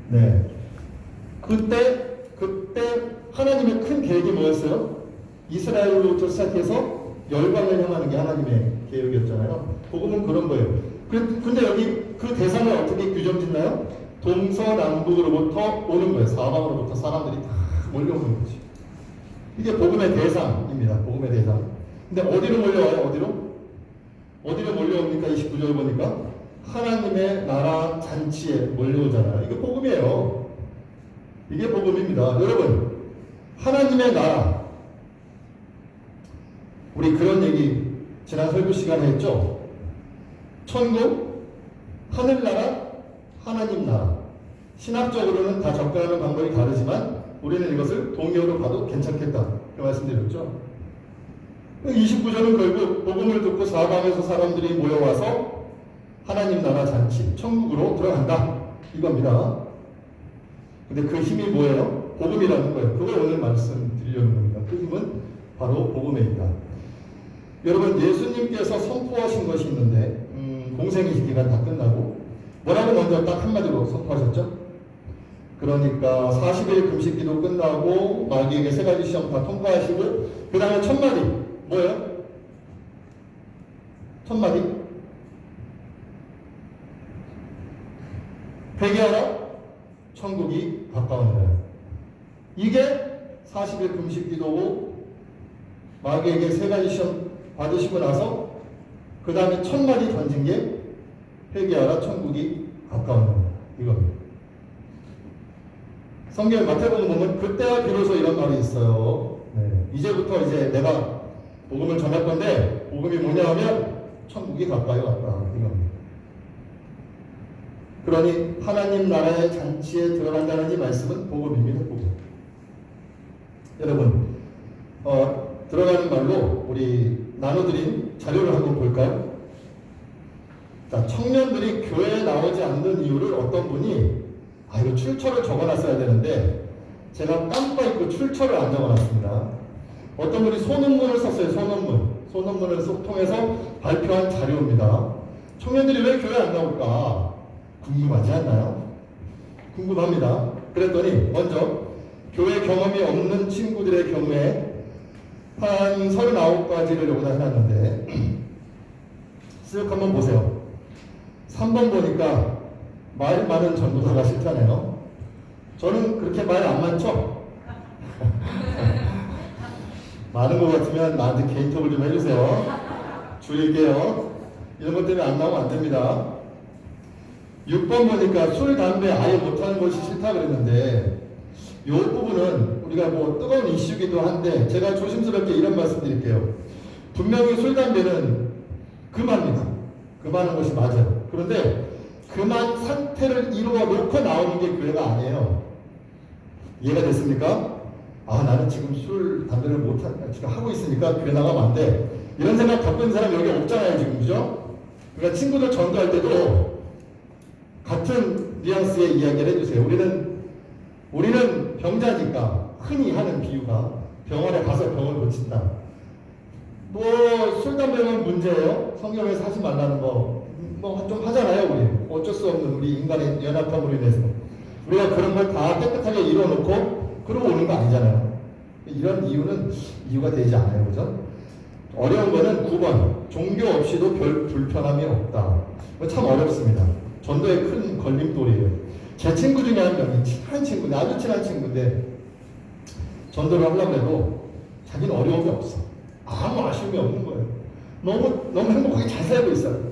네. 그때 하나님의 큰 계획이 뭐였어요? 이스라엘로부터 시작해서 열방을 향하는 게 하나님의 계획이었잖아요. 복음은 그런 거예요. 근데 여기 그 대상을 어떻게 규정 짓나요? 동서남북으로부터 오는 거예요. 사방으로부터 사람들이 다 몰려오는 거지. 이게 복음의 대상입니다. 복음의 대상. 근데 어디로 몰려와요? 어디로 몰려옵니까? 29절 보니까 하나님의 나라 잔치에 몰려오잖아요. 이게 복음이에요. 이게 복음입니다. 여러분, 하나님의 나라, 우리 그런 얘기 지난 설교 시간에 했죠? 천국, 하늘나라, 하나님 나라. 신학적으로는 다 접근하는 방법이 다르지만 우리는 이것을 동의어로 봐도 괜찮겠다. 그 말씀드렸죠? 29절은 결국 복음을 듣고 사방에서 사람들이 모여와서 하나님 나라 잔치, 천국으로 들어간다. 이겁니다. 근데 그 힘이 뭐예요? 복음이라는 거예요. 그걸 오늘 말씀드리려는 겁니다. 그 힘은 바로 복음에 있다. 여러분, 예수님께서 선포하신 것이 있는데 공생의 기간 다 끝나고 뭐라고 먼저 딱 한마디로 선포하셨죠? 그러니까 40일 금식기도 끝나고 마귀에게 세 가지 시험 다 통과하시고 그 다음에 첫 마디 뭐예요? 첫 마디 회개하라, 천국이 가까웠느니라. 이게 40일 금식기도고 마귀에게 세 가지 시험 받으시고 나서 그 다음에 첫 마디 던진 게 회개하라, 천국이 가까웠느니라. 이겁니다. 성경 마태복음 보면 그때야 비로소 이런 말이 있어요. 네. 이제부터 이제 내가 복음을 전할 건데 복음이 뭐냐 하면 천국이 가까이 왔다. 이겁니다. 그러니 하나님 나라의 잔치에 들어간다는 이 말씀은 복음입니다. 복음. 여러분, 들어가는 말로 우리 나눠드린 자료를 한번 볼까요? 자, 청년들이 교회에 나오지 않는 이유를 어떤 분이 이거 출처를 적어놨어야 되는데 제가 깜빡 잊고 출처를 안 적어놨습니다. 어떤 분이 소논문을 썼어요. 소논문을 통해서 발표한 자료입니다. 청년들이 왜 교회 안 나올까 궁금하지 않나요? 궁금합니다. 그랬더니 먼저 교회 경험이 없는 친구들의 경우에 한 39가지를 여기다 해놨는데 쓱 한번 보세요. 3번 보니까 말 많은 전도사가 싫다네요. 저는 그렇게 말 안 많죠? 많은 것 같으면 나한테 개인톡을 좀 해주세요. 줄일게요. 이런 것 때문에 안 나오면 안 됩니다. 6번 보니까 술, 담배 아예 못하는 것이 싫다 그랬는데 이 부분은 우리가 뭐 뜨거운 이슈기도 한데 제가 조심스럽게 이런 말씀 드릴게요. 분명히 술, 담배는 금합니다. 금하는 것이 맞아요. 그런데 그만 상태를 이루어 놓고 나오는 게 교회가 아니에요. 이해가 됐습니까? 나는 지금 술, 담배를 지금 하고 있으니까 교회 나가면 안 돼. 이런 생각 갖고 있는 사람 여기 없잖아요, 지금. 그죠? 그러니까 친구들 전도할 때도 같은 뉘앙스의 이야기를 해주세요. 우리는 병자니까 흔히 하는 비유가 병원에 가서 병을 고친다. 술, 담배는 문제예요. 성경에서 하지 말라는 거. 좀 하잖아요, 우리. 어쩔 수 없는 우리 인간의 연약함으로 인해서. 우리가 그런 걸 다 깨끗하게 이뤄놓고 그러고 오는 거 아니잖아요. 이런 이유가 되지 않아요, 그죠? 어려운 거는 9번. 종교 없이도 별 불편함이 없다. 참 어렵습니다. 전도의 큰 걸림돌이에요. 제 친구 중에 한 명이 친한 친구인데, 아주 친한 친구인데, 전도를 하려고 해도 자기는 어려움이 없어. 아무 아쉬움이 없는 거예요. 너무 행복하게 잘 살고 있어요.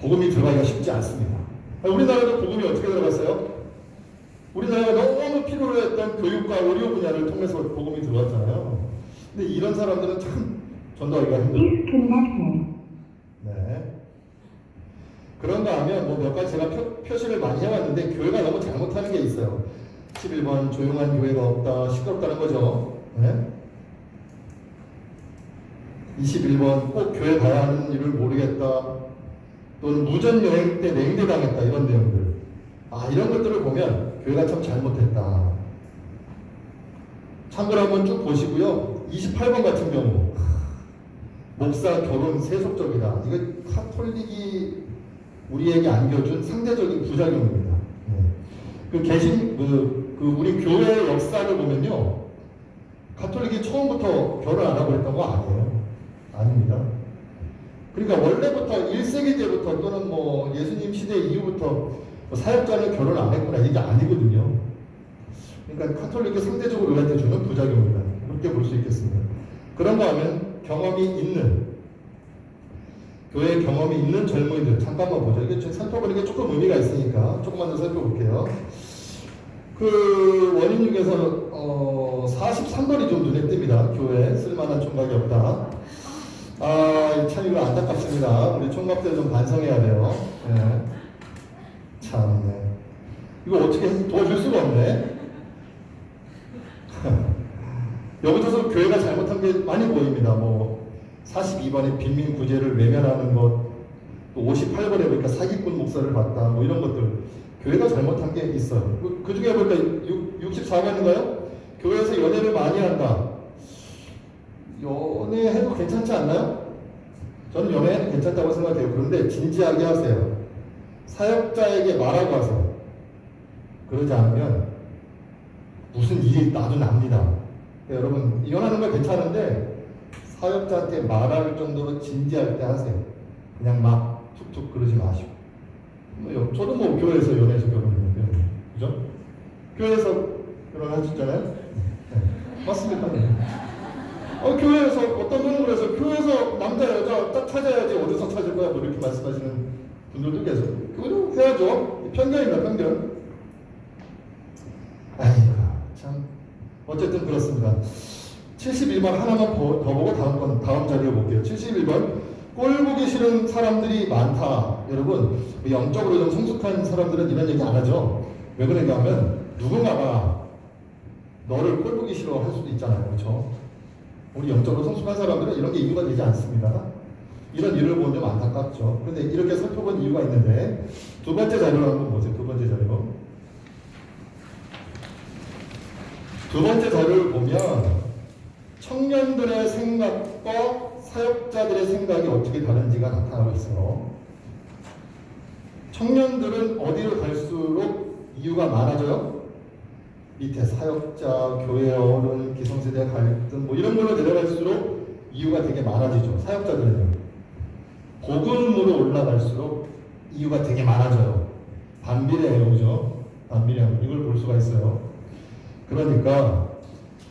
복음이 들어가기가 쉽지 않습니다. 우리나라도 복음이 어떻게 들어갔어요? 우리나라가 너무 필요로 했던 교육과 의료 분야를 통해서 복음이 들어왔잖아요. 근데 이런 사람들은 참 전도하기가 힘들어요. 네. 그런가 하면 몇 가지 제가 표시를 많이 해왔는데 교회가 너무 잘못하는 게 있어요. 11번 조용한 교회가 없다. 시끄럽다는 거죠. 네? 21번 꼭 교회 가야 하는 일을 모르겠다. 또는 무전여행 때 냉대당했다. 이런 내용들. 이런 것들을 보면 교회가 참 잘못했다. 참고로 한번 쭉 보시고요. 28번 같은 경우 목사 결혼 세속적이다. 이거 카톨릭이 우리에게 안겨준 상대적인 부작용입니다. 그 우리 교회의 역사를 보면요, 가톨릭이 처음부터 결혼 안 하고 했던 거 아니에요. 아닙니다. 그러니까 원래부터 1세기 때부터 또는 뭐 예수님 시대 이후부터 뭐 사역자는 결혼 안 했구나 이게 아니거든요. 그러니까 가톨릭이 상대적으로 우리한테 주는 부작용이다. 그렇게 볼 수 있겠습니다. 그런가 하면 경험이 있는, 교회 경험이 있는 젊은이들 잠깐만 보죠. 이게 살펴보는 게 조금 의미가 있으니까 조금만 더 살펴볼게요. 그 원인 중에서 43번이 좀 눈에 띕니다. 교회 쓸만한 총각이 없다. 참 이거 안타깝습니다. 우리 총각들 좀 반성해야 돼요. 네. 참, 네. 이거 어떻게 도와줄 수가 없네. 여기저서 교회가 잘못한 게 많이 보입니다. 뭐 42번에 빈민 구제를 외면하는 것, 또 58번에 보니까 사기꾼 목사를 봤다. 뭐 이런 것들 교회가 잘못한 게 있어요. 그 중에 보니까 64번인가요? 교회에서 연애를 많이 한다. 연애해도 괜찮지 않나요? 저는 연애해도 괜찮다고 생각해요. 그런데 진지하게 하세요. 사역자에게 말하고 하세요. 그러지 않으면 무슨 일이 나도 납니다. 여러분 이혼하는 거 괜찮은데 사역자한테 말할 정도로 진지할 때 하세요. 그냥 막 툭툭 그러지 마시고. 저도 뭐 교회에서 연애해서 결혼했는데, 그죠? 교회에서 결혼하셨잖아요? 네. 맞습니까? 네. 교회에서 어떤 분은 그래서 교회에서 남자 여자 딱 찾아야지 어디서 찾을 거야 뭐 이렇게 말씀하시는 분들도 계세요. 그거도 해야죠. 편견입니다, 편견. 아이고 참 어쨌든 그렇습니다. 71번 하나만 더 보고 다음 자리에 볼게요. 71번 꼴 보기 싫은 사람들이 많다. 여러분 영적으로 좀 성숙한 사람들은 이런 얘기 안 하죠. 왜 그런가 하면 누군가가 너를 꼴 보기 싫어 할 수도 있잖아요. 그렇죠? 우리 영적으로 성숙한 사람들은 이런 게 이유가 되지 않습니다. 이런 일을 보면 좀 안타깝죠. 그런데 이렇게 살펴본 이유가 있는데 두 번째 자료를 한번 보세요. 두 번째 자료. 두 번째 자료를 보면 청년들의 생각과 사역자들의 생각이 어떻게 다른지가 나타나고 있어요. 청년들은 어디로 갈수록 이유가 많아져요? 밑에 사역자, 교회 어른, 기성세대 갈등 뭐 이런 걸로 내려갈수록 이유가 되게 많아지죠. 사역자들은요. 복음으로 올라갈수록 이유가 되게 많아져요. 반비례해요. 그죠? 반비례하고 이걸 볼 수가 있어요. 그러니까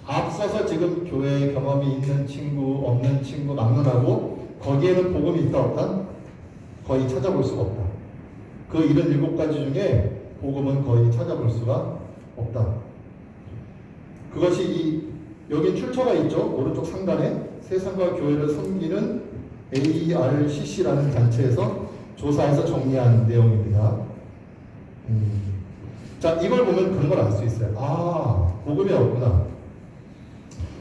앞서서 지금 교회에 경험이 있는 친구, 없는 친구 막론하고 거기에는 복음이 있다 없다? 거의 찾아볼 수가 없다. 그 77가지 중에 복음은 거의 찾아볼 수가 없다. 그것이 여기 출처가 있죠. 오른쪽 상단에 세상과 교회를 섬기는 ARCC라는 단체에서 조사해서 정리한 내용입니다. 자, 이걸 보면 그런 걸 알 수 있어요. 복음이 없구나.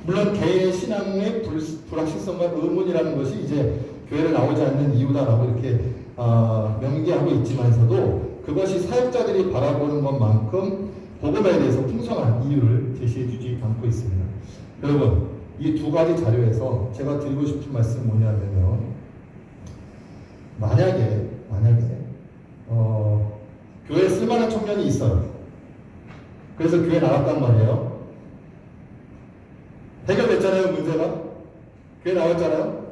물론 개의 신앙의 불확실성과 의문이라는 것이 이제 교회를 나오지 않는 이유다라고 이렇게 명기하고 있지만서도 그것이 사역자들이 바라보는 것만큼 복음에 대해서 풍성한 이유를 제시해주지 않고 있습니다. 여러분, 이 두 가지 자료에서 제가 드리고 싶은 말씀은 뭐냐면요. 만약에 교회에 쓸만한 청년이 있어요. 그래서 교회 나갔단 말이에요. 해결됐잖아요, 문제가. 교회 나왔잖아요.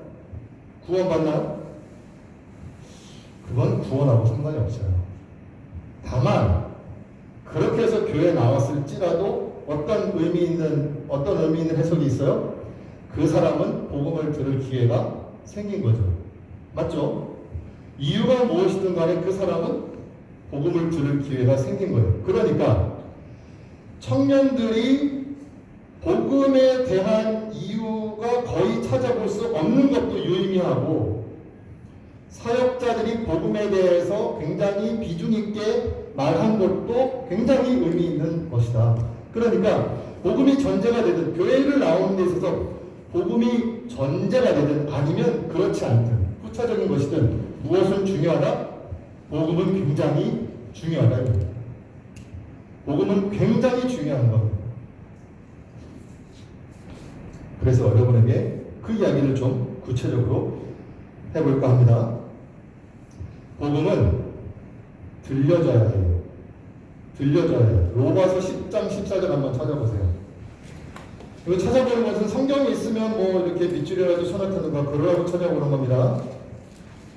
구원받나요? 그건 구원하고 상관이 없어요. 다만 그렇게 해서 교회에 나왔을지라도 어떤 의미 있는 해석이 있어요? 그 사람은 복음을 들을 기회가 생긴 거죠. 맞죠? 이유가 무엇이든 간에 그 사람은 복음을 들을 기회가 생긴 거예요. 그러니까 청년들이 복음에 대한 이유가 거의 찾아볼 수 없는 것도 유의미하고 사역자들이 복음에 대해서 굉장히 비중 있게 말한 것도 굉장히 의미 있는 것이다. 그러니까 복음이 전제가 되든 교회를 나오는 데 있어서 복음이 전제가 되든 아니면 그렇지 않든 후차적인 것이든 무엇은 중요하다? 복음은 굉장히 중요하다. 복음은 굉장히 중요한 겁니다. 그래서 여러분에게 그 이야기를 좀 구체적으로 해볼까 합니다. 복음은 들려져야 해요. 들려줘야 해요. 로마서 10장 14절 한번 찾아보세요. 이거 찾아보는 것은 성경이 있으면 뭐 이렇게 밑줄이라도 소나타는가 그러라고 찾아보는 겁니다.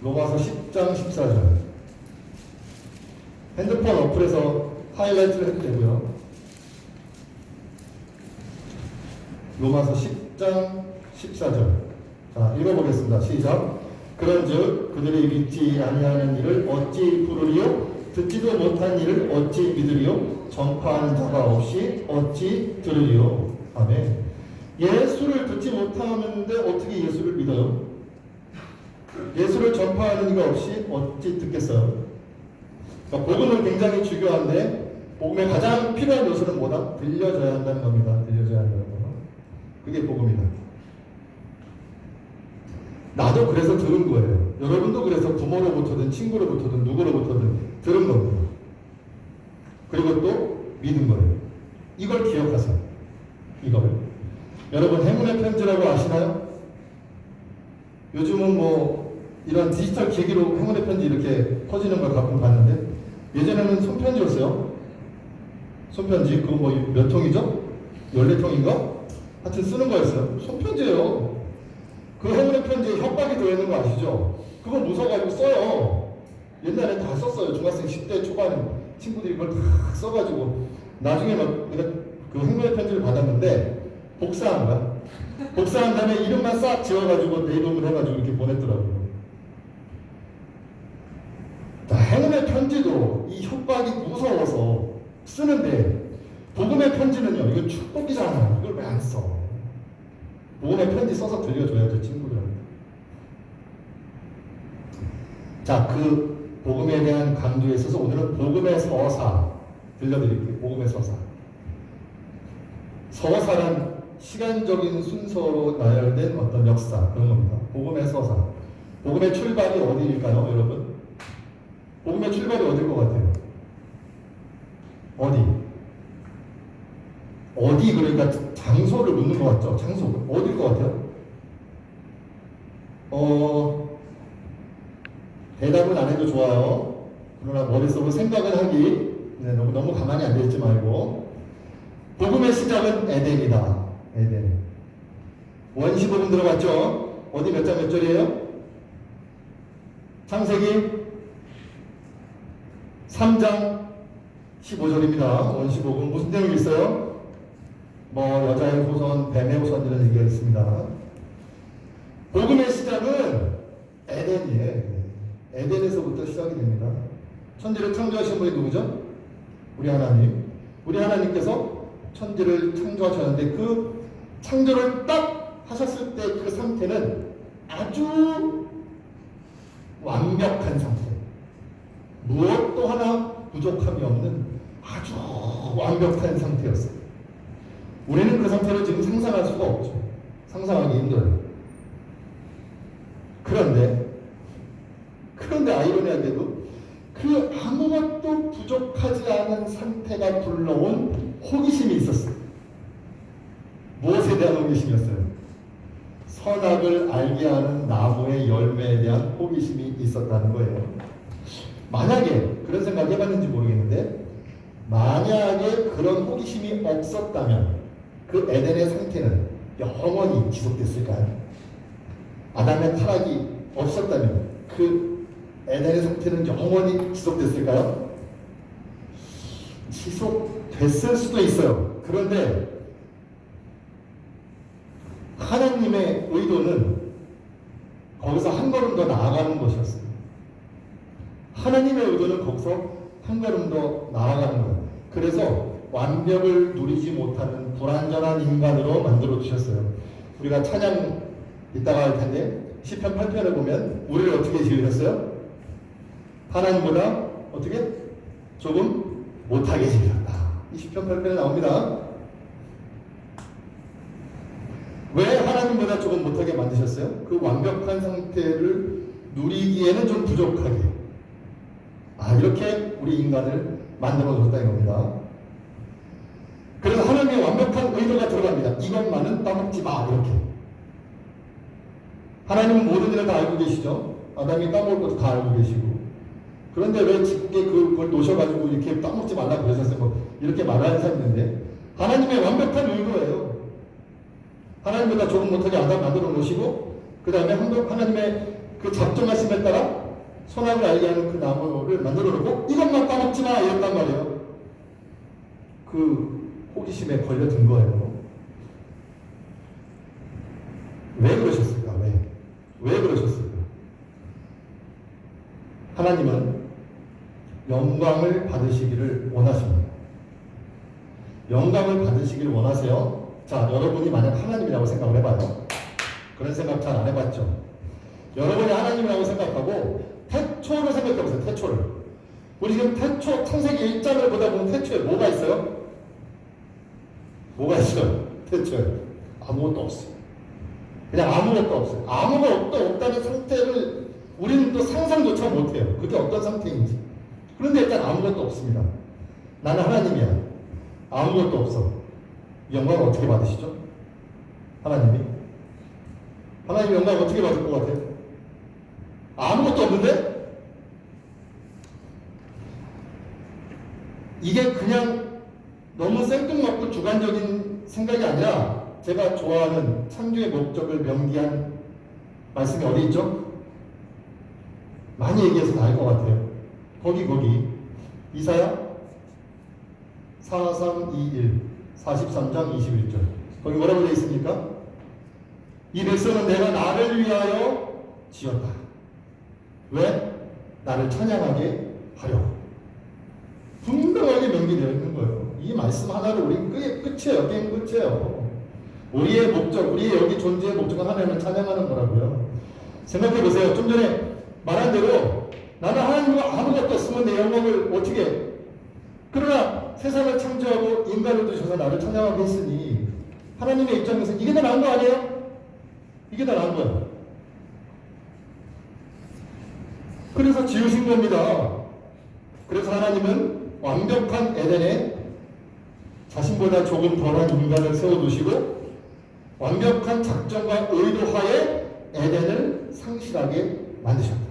로마서 10장 14절. 핸드폰 어플에서 하이라이트를 해도 되고요. 로마서 10장 14절. 자, 읽어보겠습니다. 시작. 그런즉 그들이 믿지 아니하는 일을 어찌 부르리요? 듣지도 못한 일을 어찌 믿으리요? 전파하는 자가 없이 어찌 들으리요? 아멘. 예수를 듣지 못하는데 어떻게 예수를 믿어요? 예수를 전파하는 이가 없이 어찌 듣겠어요? 그러니까 복음은 굉장히 중요한데 복음의 가장 필요한 요소는 뭐다? 들려져야 한다는 겁니다. 들려져야 한다는 거. 그게 복음이다. 나도 그래서 들은 거예요. 여러분도 그래서 부모로부터든 친구로부터든 누구로부터든 들은 겁니다. 그리고 또 믿은 거예요. 이걸 기억하세요. 이걸. 여러분 행운의 편지라고 아시나요? 요즘은 뭐 이런 디지털 기기로 행운의 편지 이렇게 퍼지는 걸 가끔 봤는데 예전에는 손편지였어요. 손편지 그거 뭐 몇 통이죠? 14통인가? 하여튼 쓰는 거였어요. 손편지예요. 그 행운의 편지에 협박이 들어있는 거 아시죠? 그거 무서워가지고 써요. 옛날에 다 썼어요. 중학생 10대 초반 친구들이 그걸 다 써가지고 나중에 막 그 행운의 편지를 받았는데 복사한 거야. 복사한 다음에 이름만 싹 지워가지고 내 이름을 해가지고 이렇게 보냈더라고요. 자, 행운의 편지도 이 협박이 무서워서 쓰는데 복음의 편지는요. 이거 축복이잖아요. 이걸 왜 안 써? 복음의 편지 써서 들려줘야죠. 친구들한테. 자, 그 복음에 대한 강조에 있어서 오늘은 복음의 서사 들려드릴게요. 복음의 서사. 서사란 시간적인 순서로 나열된 어떤 역사 그런 겁니다. 복음의 서사. 복음의 출발이 어디일까요, 여러분? 복음의 출발이 어디일 것 같아요? 어디 그러니까 장소를 묻는 것 같죠? 장소 어디일 것 같아요? 대답은 안 해도 좋아요. 그러나 머릿속으로 생각을 하기 너무 가만히 앉아있지 말고 복음의 시작은 에덴이다. 에덴. 원시복음 들어봤죠? 어디 몇 장 몇 절이에요? 창세기 3장 15절입니다. 원시복음 무슨 내용이 있어요? 뭐 여자의 후손, 뱀의 후손 이런 얘기가 있습니다. 복음의 시작은 에덴이에요. 에덴에서부터 시작이 됩니다. 천지를 창조하신 분이 누구죠? 우리 하나님. 우리 하나님께서 천지를 창조하셨는데 그 창조를 딱 하셨을 때 그 상태는 아주 완벽한 상태. 무엇도 하나 부족함이 없는 아주 완벽한 상태였어요. 우리는 그 상태를 지금 상상할 수가 없죠. 상상하기 힘들어요. 그런데 아이러니하게도 그 아무것도 부족하지 않은 상태가 불러온 호기심이 있었어요. 무엇에 대한 호기심이었어요? 선악을 알게 하는 나무의 열매에 대한 호기심이 있었다는 거예요. 만약에 그런 생각 해봤는지 모르겠는데 만약에 그런 호기심이 없었다면 그 에덴의 상태는 영원히 지속됐을까요? 아담의 타락이 없었다면 그 에덴의 상태는 영원히 지속됐을까요? 지속됐을 수도 있어요. 그런데 하나님의 의도는 거기서 한 걸음 더 나아가는 것이었어요. 하나님의 의도는 거기서 한 걸음 더 나아가는 거예요. 그래서 완벽을 누리지 못하는 불완전한 인간으로 만들어 주셨어요. 우리가 찬양 이따가 할 텐데 시편 8편을 보면 우리를 어떻게 지으셨어요? 하나님보다 어떻게? 조금 못하게 지으셨다. 이 시편 8편에 나옵니다. 왜 하나님보다 조금 못하게 만드셨어요? 그 완벽한 상태를 누리기에는 좀 부족하게. 이렇게 우리 인간을 만들어줬다는 겁니다. 그래서 하나님의 완벽한 의도가 들어갑니다. 이것만은 따먹지 마. 이렇게. 하나님은 모든 일을 다 알고 계시죠? 아담이 따먹을 것도 다 알고 계시고 그런데 왜 쉽게 그걸 놓으셔가지고 이렇게 따먹지 말라고 그러셨어요? 뭐 이렇게 말하는 사람이 있는데 하나님의 완벽한 의도예요. 하나님보다 조금 못하게 아담 만들어 놓으시고 그 다음에 하나님의 그 작정하심에 따라 선악을 알게 하는 그 나무를 만들어 놓고 이것만 따먹지 마 이랬단 말이에요. 그 호기심에 걸려든 거예요. 왜 그러셨을까? 왜 그러셨을까? 하나님은 영광을 받으시기를 원하십니다. 영광을 받으시기를 원하세요. 자, 여러분이 만약 하나님이라고 생각을 해봐요. 그런 생각 잘 안 해봤죠? 여러분이 하나님이라고 생각하고 태초를 생각해보세요. 태초를. 우리 지금 태초 창세기 1장을 보다 보면 태초에 뭐가 있어요? 뭐가 있어요? 태초에 아무것도 없어요. 그냥 아무것도 없어요. 아무것도 없다는 상태를 우리는 또 상상조차 못해요. 그게 어떤 상태인지. 그런데 일단 아무것도 없습니다. 나는 하나님이야. 아무것도 없어. 영광을 어떻게 받으시죠? 하나님이 영광을 어떻게 받을 것 같아요? 아무것도 없는데? 이게 그냥 너무 생뚱맞고 주관적인 생각이 아니라 제가 좋아하는 창조의 목적을 명기한 말씀이 어디 있죠? 많이 얘기해서 다 알 것 같아요. 거기 이사야 4321 43장 21절 거기 뭐라고 되어 있습니까? 이 백성은 내가 나를 위하여 지었다. 왜? 나를 찬양하게 하려고. 분명하게 명기되어 있는 거예요. 이 말씀 하나로 우리 끝이에요. 게임 끝이에요. 우리의 목적, 우리의 여기 존재의 목적은 하나님을 찬양하는 거라고요. 생각해 보세요. 좀 전에 말한 대로 나는 하나님과 아무것도 없으면 내 영광을 어떻게 해? 그러나 세상을 창조하고 인간을 두셔서 나를 찬양하게 했으니 하나님의 입장에서 이게 더 나은 거 아니에요? 이게 더 나은 거예요. 그래서 지으신 겁니다. 그래서 하나님은 완벽한 에덴에 자신보다 조금 덜한 인간을 세워두시고 완벽한 작정과 의도하에 에덴을 상실하게 만드셨다.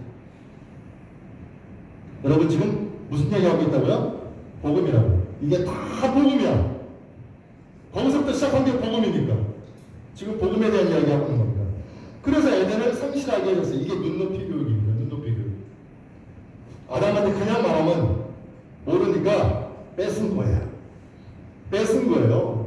여러분 지금 무슨 얘기하고 있다고요? 복음이라고. 이게 다 복음이야. 거기서부터 시작한 게 복음이니까. 지금 복음에 대한 이야기하고 있는 겁니다. 그래서 에덴을 상실하게 해줬어요. 이게 눈높이 교육입니다. 눈높이 교육. 아담한테 그냥 말하면 모르니까 뺏은 거예요. 뺏은 거예요.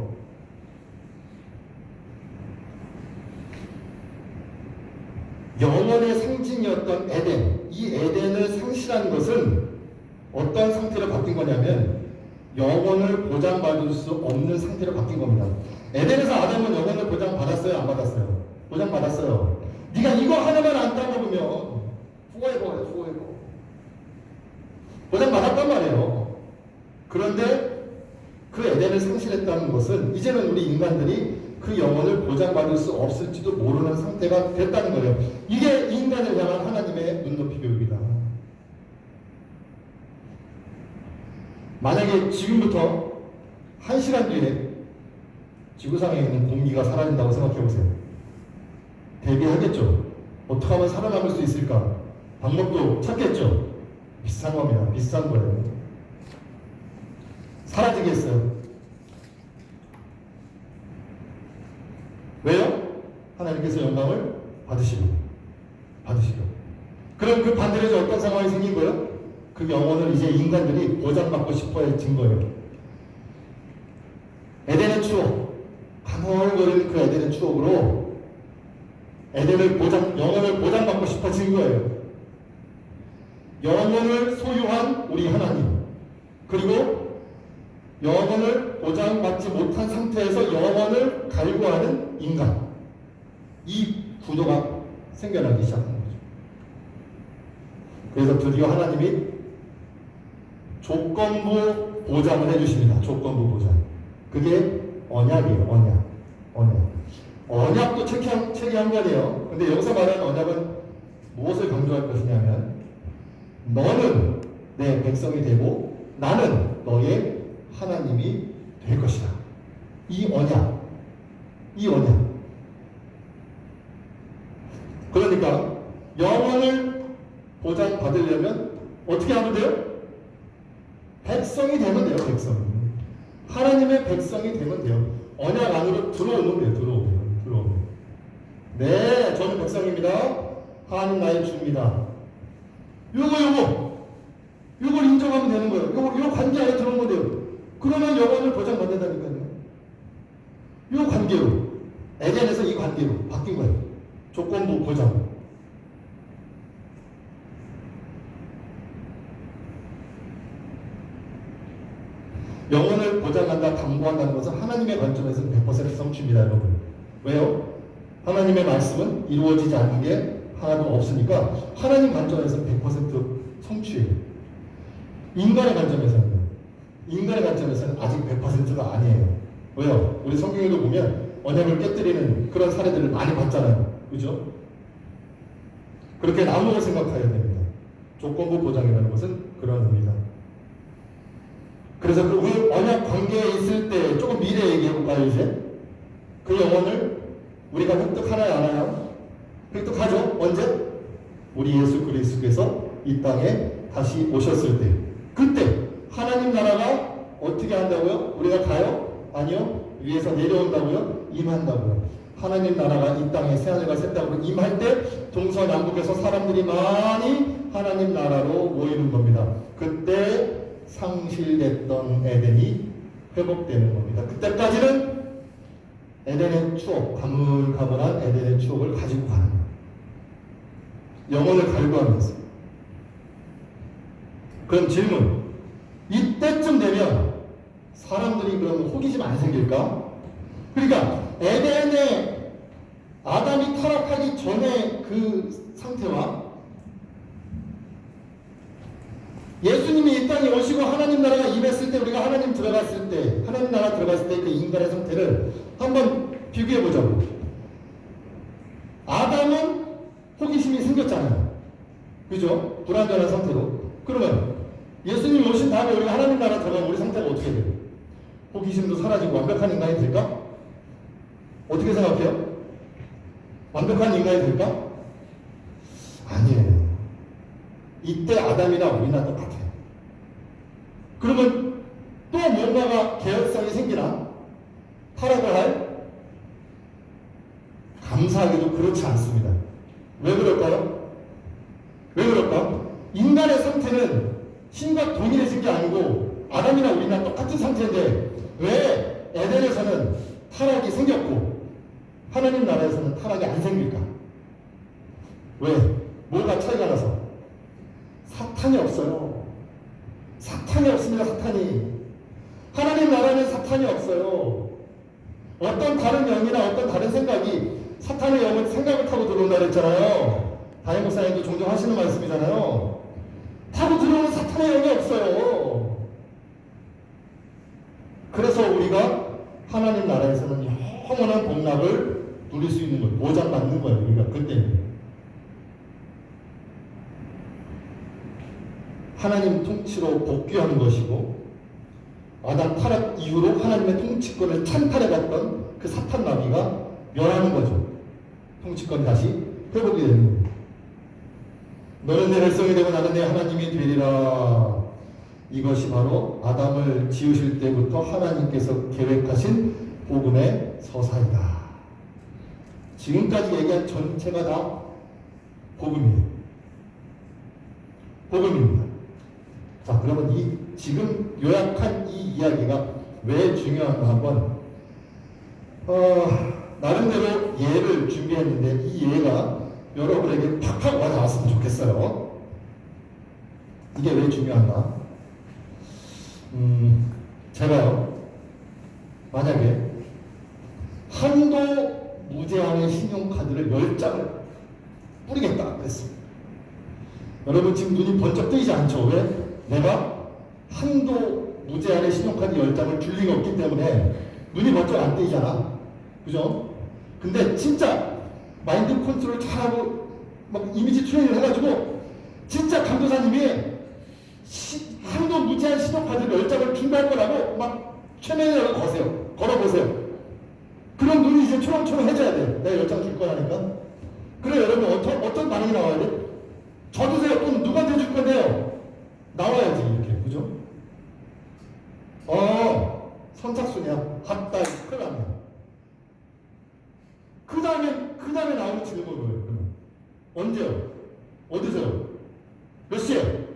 영원의 상징이었던 에덴, 이 에덴을 상실한 것은 어떤 상태로 바뀐 거냐면 영원을 보장받을 수 없는 상태로 바뀐 겁니다. 에덴에서 아담은 영원을 보장받았어요? 안 받았어요? 보장받았어요. 네가 이거 하나만 안 따먹으면 후회해봐. 보장받았단 말이에요. 그런데 그 에덴을 상실했다는 것은 이제는 우리 인간들이 그 영혼을 보장받을 수 없을지도 모르는 상태가 됐다는 거예요. 이게 인간을 향한 하나님의 눈높이 교육이다. 만약에 지금부터 1시간 뒤에 지구상에 있는 공기가 사라진다고 생각해보세요. 대비하겠죠? 어떻게 하면 살아남을 수 있을까? 방법도 찾겠죠? 비슷한 겁니다. 비슷한 거예요. 사라지겠어요. 왜요? 하나님께서 영광을 받으시고. 그럼 그 반대로 이제 어떤 상황이 생긴 거예요? 그 영혼을 이제 인간들이 보장받고 싶어 해진 거예요. 에덴의 추억, 가물거리는 그 에덴의 추억으로 영혼을 보장받고 싶어진 거예요. 영혼을 소유한 우리 하나님, 그리고 영혼을 보장받지 못한 상태에서 영혼을 갈구하는 인간, 이 구도가 생겨나기 시작한 거죠. 그래서 드디어 하나님이 조건부 보장을 해주십니다. 조건부 보장. 그게 언약이에요. 언약도 체계한 거예요. 근데 여기서 말하는 언약은 무엇을 강조할 것이냐면 너는 내 백성이 되고 나는 너의 하나님이 될 것이다. 이 언약. 그러니까 영원을 보장받으려면 어떻게 하면 돼요? 백성이 되면 돼요. 백성. 하나님의 백성이 되면 돼요. 언약 안으로 들어오면 돼요. 들어오면. 네, 저는 백성입니다. 하나님 나의 주입니다. 요걸 인정하면 되는 거예요. 요 관계 안에 들어오면 돼요. 그러면 영혼을 보장받는다니까요. 요 관계로, 에덴에서 이 관계로 바뀐 거예요. 조건부 보장. 영혼을 보장한다, 담보한다는 것은 하나님의 관점에서는 100% 성취입니다, 여러분. 왜요? 하나님의 말씀은 이루어지지 않는 게 하나도 없으니까 하나님 관점에서는 100% 성취예요. 인간의 관점에서는 아직 100%가 아니에요. 왜요? 우리 성경에도 보면 언약을 깨뜨리는 그런 사례들을 많이 봤잖아요. 그죠? 그렇게 나누어 생각해야 됩니다. 조건부 보장이라는 것은 그런 의미다. 그래서 그 언약 관계에 있을 때 조금 미래 얘기해볼까요, 이제? 그 영혼을 우리가 획득하나요, 안 하나요? 획득하죠? 언제? 우리 예수 그리스도께서 이 땅에 다시 오셨을 때. 그때 하나님 나라가 어떻게 한다고요? 우리가 가요? 아니요. 위에서 내려온다고요? 임한다고요. 하나님 나라가 이 땅에 새하늘과 새 땅으로 임할 때 동서남북에서 사람들이 많이 하나님 나라로 모이는 겁니다. 그때 상실됐던 에덴이 회복되는 겁니다. 그때까지는 에덴의 추억, 가물가물한 에덴의 추억을 가지고 가는 거예요. 영혼을 갈구하면서. 그럼 질문, 이때쯤 되면 사람들이 그러면 호기심 안 생길까? 그러니까 에덴에 아담이 타락하기 전에 그 상태와 예수님이 이 땅에 오시고 하나님 나라가 임했을 때, 우리가 하나님 들어갔을 때, 하나님 나라 들어갔을 때 그 인간의 상태를 한번 비교해 보자고. 아담은 호기심이 생겼잖아요. 그죠? 불완전한 상태로. 그러면 예수님 오신 다음에 우리가 하나님 나라 들어가면 우리 상태가 어떻게 돼요? 호기심도 사라지고 완벽한 인간이 될까? 어떻게 생각해요? 완벽한 인간이 될까? 아니에요. 이때 아담이나 우리나 똑같아요. 그러면 또 뭔가가 개혁성이 생기나? 타락을 할? 감사하게도 그렇지 않습니다. 왜 그럴까요? 왜 그럴까? 인간의 상태는 신과 동일해진 게 아니고 아담이나 우리나 똑같은 상태인데 왜 에덴에서는 타락이 생겼고 하나님 나라에서는 타락이 안 생길까? 왜? 뭐가 차이가 나서? 사탄이 없어요. 사탄이 없습니다. 사탄이. 하나님 나라는 사탄이 없어요. 어떤 다른 영이나 어떤 다른 생각이 사탄의 영은 생각을 타고 들어온다 그랬잖아요. 담임 목사님도 종종 하시는 말씀이잖아요. 타고 들어오는 사탄의 영이 없어요. 그래서 우리가 하나님 나라에서는 영원한 복락을 누릴 수 있는 거예요. 보장받는 거예요. 우리가 그때. 하나님 통치로 복귀하는 것이고 아담 타락 이후로 하나님의 통치권을 찬탈해갔던 그 사탄 나비가 멸하는 거죠. 통치권이 다시 회복이 되는 겁니다. 너는 내 백성이 되고 나는 내 하나님이 되리라. 이것이 바로 아담을 지으실 때부터 하나님께서 계획하신 복음의 서사이다. 지금까지 얘기한 전체가 다 복음이에요. 복음입니다. 자, 그러면 이 지금 요약한 이 이야기가 왜 중요한가 한번 나름대로 예를 준비했는데 이 예가 여러분에게 팍팍 와닿았으면 좋겠어요. 이게 왜 중요한가? 제가요 만약에 한도 무제한의 신용카드를 10장을 뿌리겠다 그랬습니다. 여러분 지금 눈이 번쩍 뜨이지 않죠? 왜? 내가 한도 무제한의 신용카드 10장을 줄 리가 없기 때문에 눈이 번쩍 안 뜨이잖아. 그죠? 근데 진짜 마인드 컨트롤 잘하고 막 이미지 트레이닝을 해가지고 진짜 강도사님이 한도 무제한 신용카드를 10장을 준비할 거라고 막 최면이라고 걸어보세요. 그럼 눈이 이제 초롱초롱해져야 돼. 내가 10장 줄 거라니까. 그래 여러분 어떤 반응이 나와야 돼? 줘주세요. 돈 누구한테 줄 건데요? 그죠? 선착순이야. 핫다이 클라면. 그 다음에 나오는 질문은 뭐예요? 언제요? 어디서요? 몇 시에?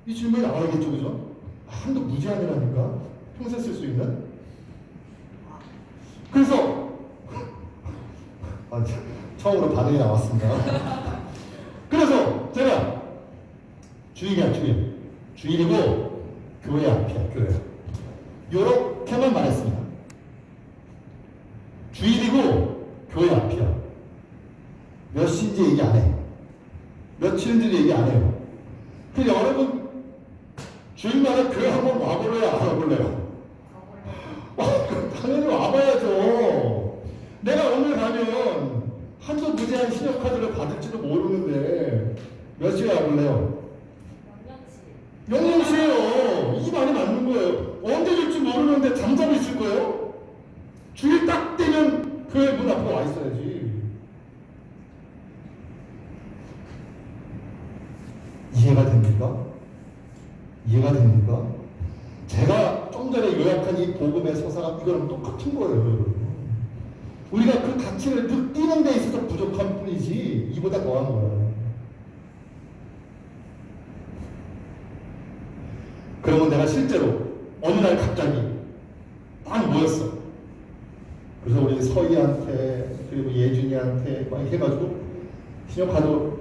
이 질문이 나와야겠죠, 그죠? 한도 무제한이라니까. 평소에 쓸 수 있는. 그래서 처음으로 반응이 나왔습니다. 그래서 제가 주일이야, 주일이고 교회 앞이야, 교회. 요렇게만 말했습니다. 주일이고 교회 앞이야. 몇 시인지 얘기 안 해. 며칠인지 얘기 안 해요. 근데 여러분 주일마다 교회 한번 와볼래요? 안 와볼래요? 당연히 와봐야죠. 내가 오늘 가면 한도 무제한 신용카드를 받을지도 모르는데 몇 시에 와볼래요? 영영시에요. 이 말이 맞는 거예요. 언제 줄지 모르는데 잠자고 있을 거예요? 주일 딱 되면 교회 문 앞에 와 있어야지. 이해가 됩니까? 이해가 됩니까? 제가 좀 전에 요약한 이 복음의 서사가 이거랑 똑같은 거예요. 우리가 그 가치를 느끼는 데 있어서 부족한 뿐이지 이보다 더한 거예요. 그러면 내가 실제로 어느 날 갑자기 딱 모였어. 그래서 우리 서희한테 그리고 예준이한테 막 해가지고 신용카드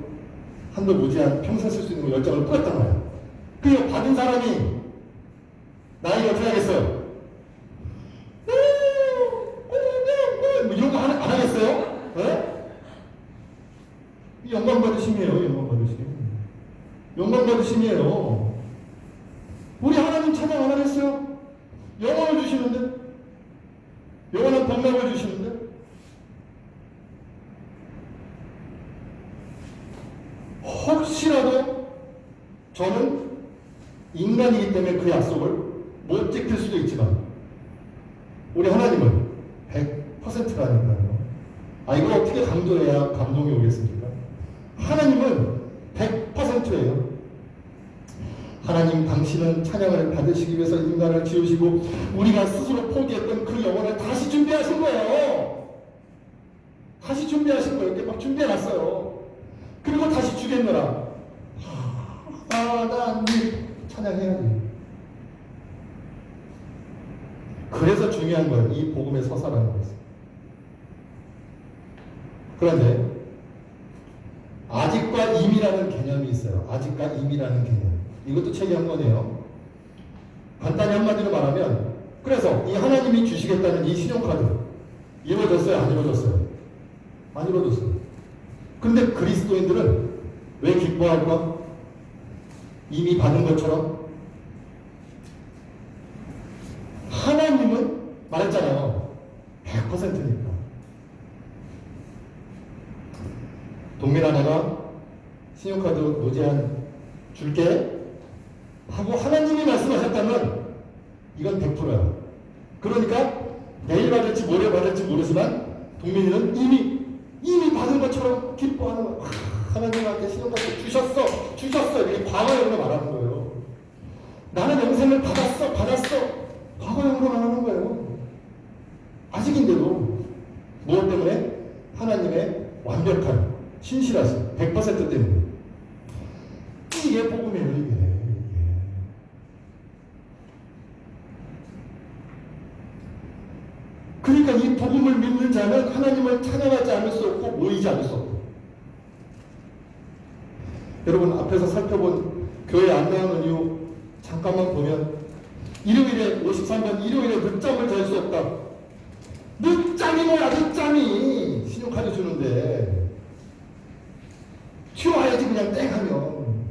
한도 무제한 평생 쓸 수 있는 거 10장을 뿌렸단 말이야. 그거 받은 사람이 나에게 어떻게 하겠어요? 뭐 이런 거 안 하겠어요? 네? 영광 받으심이에요. 영광 받으심. 영광 받으심이에요. 우리 하나님 찬양 안 하겠어요? 영원을 주시는데? 영원한 복락을 주시는데? 혹시라도 저는 인간이기 때문에 그 약속을 못 지킬 수도 있지만 우리 하나님은 100%라니까요. 이걸 어떻게 강조해야 감동이 오겠습니까? 하나님은 100%예요. 하나님 당신은 찬양을 받으시기 위해서 인간을 지으시고 우리가 스스로 포기했던 그 영혼을 다시 준비하신 거예요. 다시 준비하신 거예요. 이렇게 막 준비해놨어요. 그리고 다시 주겠노라. 나 찬양해야지. 그래서 중요한 건 이 복음의 서사라는 것이죠. 그런데 아직과 임이라는 개념이 있어요. 아직과 임이라는 개념. 이것도 책이 한 권이에요. 간단히 한마디로 말하면 그래서 이 하나님이 주시겠다는 이 신용카드 이루어졌어요? 안 이루어졌어요? 안 이루어졌어요. 근데 그리스도인들은 왜 기뻐할까? 이미 받은 것처럼 하나님은 말했잖아요. 100%니까. 동민아 내가 신용카드 무제한 줄게 하고 하나님이 말씀하셨다면 이건 100%야. 그러니까 내일 받을지 모레 받을지 모르지만 동민이는 이미 받은 것처럼 기뻐하는 거야. 하나님한테 신용카드 주셨어 이렇게 과거형으로 말하는 거예요. 나는 영생을 받았어 과거형으로 말하는 거예요. 아직인데도 무엇 때문에? 하나님의 완벽한 신실하신 100% 때문에. 이게 복음이에요. 이게. 그러니까 이 복음을 믿는 자는 하나님을 찬양하지 않을 수 없고 모이지 않을 수 없고. 여러분 앞에서 살펴본 교회 안 나오는 이유 잠깐만 보면 일요일에 53번 일요일에 늦잠을 잘 수 없다. 늦잠이 뭐야? 늦잠이 신용카드 주는데 튀어와야지 그냥 땡 하면.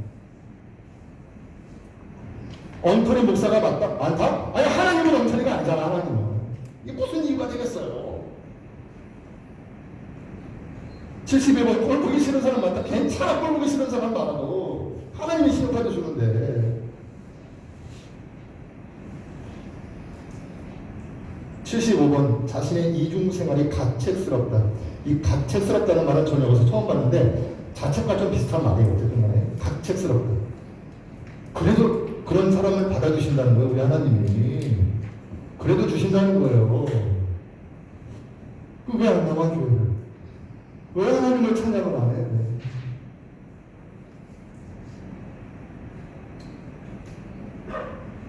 엉터리 목사가 많다? 아니 하나님은 엉터리가 아니잖아. 하나님은 이게 무슨 이유가 되겠어요? 71번 꼴 보기 싫은 사람 많다. 괜찮아. 꼴 보기 싫은 사람 많아도 하나님이 신용카드 주는데. 75번 자신의 이중생활이 가책스럽다. 이 가책스럽다는 말은 저는 여기서 처음 봤는데 자책과 좀 비슷한 말이에요. 어쨌든 간에 가책스럽다. 그래도 그런 사람을 받아주신다는 거예요, 우리 하나님이. 그래도 주신다는 거예요. 그 왜 안 남아줘요? 왜 하나님을 찬양을 안 해?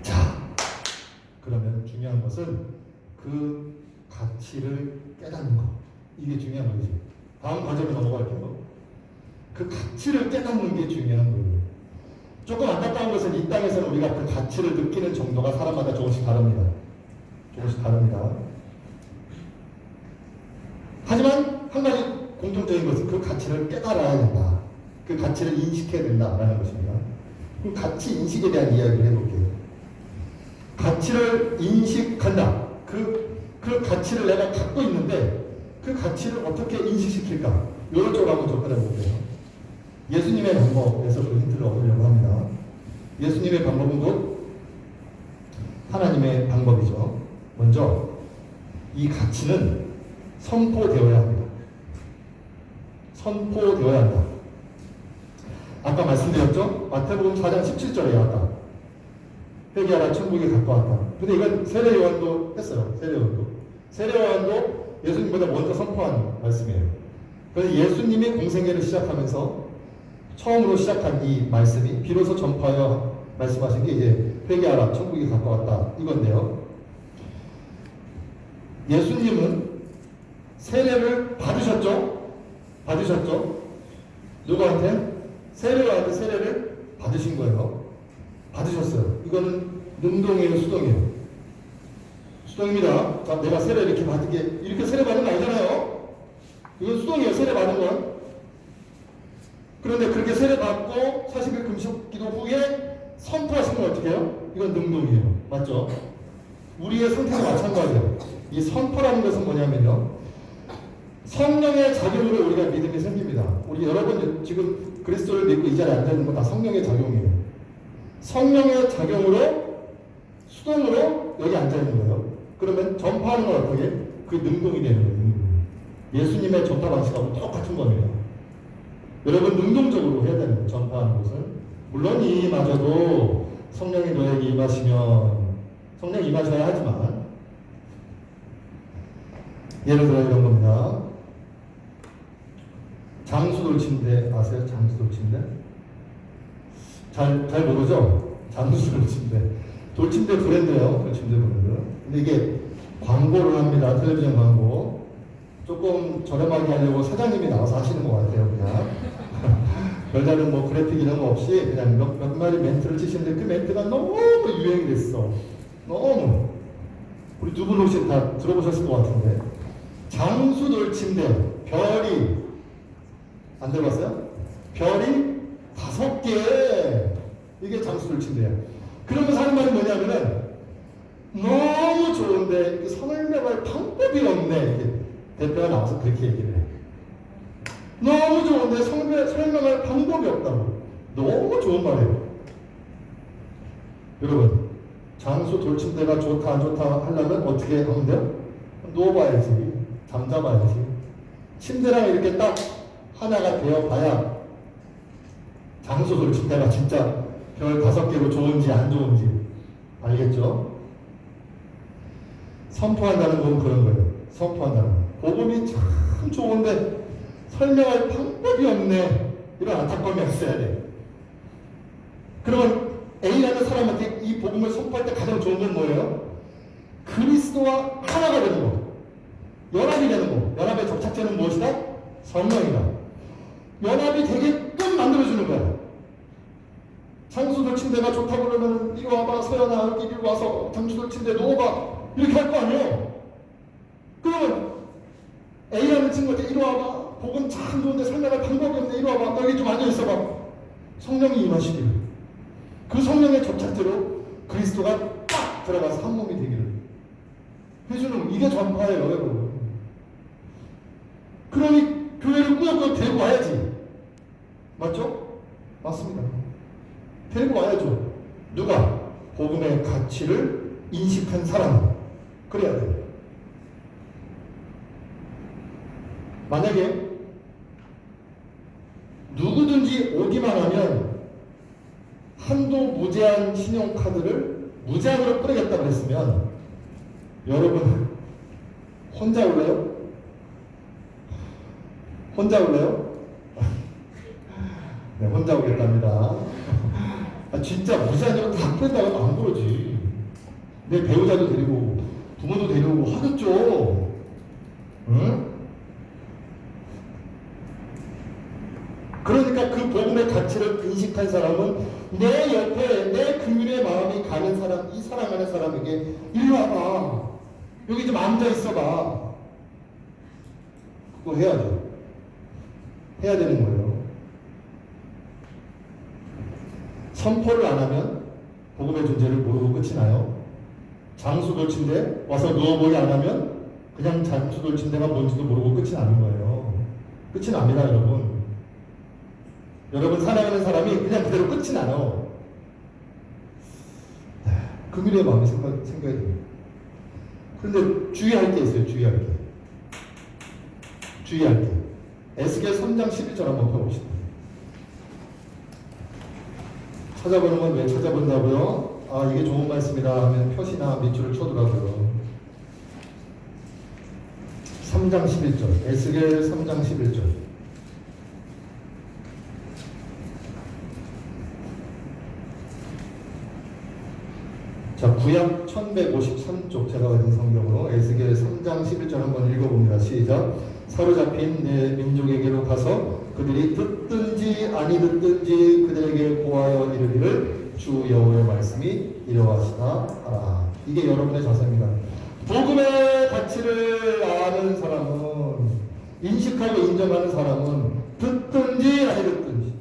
자, 그러면 중요한 것은 그 가치를 깨닫는 거. 이게 중요한 거지. 다음 과정으로 넘어갈게요. 그 가치를 깨닫는 게 중요한 거예요. 조금 안타까운 것은 이 땅에서는 우리가 그 가치를 느끼는 정도가 사람마다 조금씩 다릅니다. 조금씩 다릅니다. 하지만 한 가지 공통적인 것은 그 가치를 깨달아야 된다. 그 가치를 인식해야 된다라는 것입니다. 그럼 가치 인식에 대한 이야기를 해볼게요. 가치를 인식한다. 그 가치를 내가 갖고 있는데 그 가치를 어떻게 인식시킬까? 이런 쪽으로 한번 접근해 볼게요. 예수님의 방법에서 그 힌트를 얻으려고 합니다. 예수님의 방법은 곧 하나님의 방법이죠. 먼저 이 가치는 선포되어야 합니다. 선포되어야 한다. 아까 말씀드렸죠? 마태복음 4장 17절에 아까 회개하라 천국에 가까웠다. 근데 이건 세례요한도 했어요. 세례요한도 예수님보다 먼저 선포한 말씀이에요. 그래서 예수님이 공생애를 시작하면서 처음으로 시작한 이 말씀이 비로소 전파하여 말씀하신 게 이제 회개하라 천국이 가까웠다 이건데요. 예수님은 세례를 받으셨죠? 누구한테? 세례요한테 세례를 받으신 거예요. 받으셨어요. 이거는 능동이에요, 수동이에요? 수동입니다. 자, 내가 세례 이렇게 받은 게 이렇게 세례 받은 거 아니잖아요. 이건 수동이에요, 세례 받은 건. 그런데 그렇게 세례받고 40일 금식 기도 후에 선포하신 건 어떻게 해요? 이건 능동이에요. 맞죠? 우리의 상태가 마찬가지예요. 이 선포라는 것은 뭐냐면요. 성령의 작용으로 우리가 믿음이 생깁니다. 우리 여러분 지금 그리스도를 믿고 이 자리에 앉아있는 건 다 성령의 작용이에요. 성령의 작용으로 수동으로 여기 앉아있는 거예요. 그러면 전파하는 건 어떻게? 그 능동이 되는 거예요. 예수님의 전파 방식하고 똑같은 겁니다. 여러분 능동적으로 해야 되는 거예요. 전파하는 것은. 물론 이마저도 성령이 너에게 임하시면 성령이 임하셔야 하지만 예를 들어 이런 겁니다. 장수돌침대 아세요? 장수돌침대? 잘 모르죠? 장수돌침대. 돌침대 브랜드예요. 돌침대 브랜드. 근데 이게 광고를 합니다. 텔레비전 광고. 조금 저렴하게 하려고 사장님이 나와서 하시는 것 같아요. 그냥. 별다른 뭐 그래픽 이런 거 없이 그냥 몇 마디 멘트를 치시는데 그 멘트가 너무 유행이 됐어. 너무. 우리 두 분 혹시 다 들어보셨을 것 같은데. 장수돌침대 별이 안 들어봤어요? 별이 5개. 이게 장수돌침대야. 그러면서 하는 말이 뭐냐면은 너무 좋은데 설명할 방법이 없네. 이렇게 대표가 나와서 그렇게 얘기를 해. 너무 좋은데 설명할 방법이 없다고. 너무 좋은 말이에요. 여러분, 장수 돌침대가 좋다 안 좋다 하려면 어떻게 하면 돼요? 누워봐야지. 잠자봐야지. 침대랑 이렇게 딱 하나가 되어봐야 장수 돌침대가 진짜 별 5개로 좋은지 안 좋은지 알겠죠? 선포한다는 건 그런 거예요. 선포한다는 거. 복음이 참 좋은데 설명할 방법이 없네. 이런 안타까움이 있어야 돼. 그러면 A라는 사람한테 이 복음을 선포할 때 가장 좋은 건 뭐예요? 그리스도와 하나가 되는 거. 연합이 되는 거. 연합의 접착제는 무엇이다? 성령이다. 연합이 되게끔 만들어주는 거야. 장수돌침대가 좋다고 그러면 이리 와봐 서연아 여기 이리 와서 장수돌침대 누워봐 이렇게 할 거 아니에요. 그러면 A라는 친구한테 이리 와봐 복음 참 좋은데 설명할 방법이 없네 이리 와봐 너 여기 좀 앉아있어봐. 성령이 임하시기를 그 성령의 접착제로 그리스도가 딱 들어가서 한 몸이 되기를 해주는 이게 전파예요 여러분. 그러니 교회를 꾸역꾸역 데리고 와야지. 맞죠? 맞습니다. 데리고 와야죠. 누가? 복음의 가치를 인식한 사람. 그래야 돼요. 만약에 누구든지 오기만 하면 한도 무제한 신용카드를 무제한으로 뿌리겠다고 했으면 여러분 혼자 올래요? 혼자 올래요? 네, 혼자 오겠답니다. 진짜 무제한으로 다 뿌린다고 안 그러지. 내 배우자도 데리고 부모도 데리고 하겠죠. 응? 그러니까 그 복음의 가치를 인식한 사람은 내 옆에 내 긍휼의 마음이 가는 사람, 이 사랑하는 사람에게 이리 와봐. 여기 좀 앉아 있어봐. 그거 해야죠. 해야 되는 거예요. 선포를 안 하면 복음의 존재를 모르고 끝이 나요. 장수 돌침대 와서 누워보기 안 하면 그냥 장수 돌침대가 뭔지도 모르고 끝이 나는 거예요. 끝이 납니다, 여러분. 여러분 사랑하는 사람이 그냥 그대로 끝이 나요. 긍휼의 마음이 생각이 됩니다. 그런데 주의할 게 있어요. 주의할 게. 에스겔 3장 11절 한번 펴봅시다. 찾아보는 건 왜 찾아본다고요? 아, 이게 좋은 말씀이다 하면 표시나 밑줄을 쳐두라고요. 3장 11절. 에스겔 3장 11절. 자, 구약 1153쪽 제가 가진 성경으로 에스겔 3장 11절 한번 읽어봅니다. 시작. 사로잡힌 내 민족에게로 가서 그들이 듣든지 아니 듣든지 그들에게 고하여 이르기를 주 여호와의 말씀이 이러하시다 하라. 이게 여러분의 자세입니다. 복음의 가치를 아는 사람은, 인식하고 인정하는 사람은 듣든지 아니 듣든지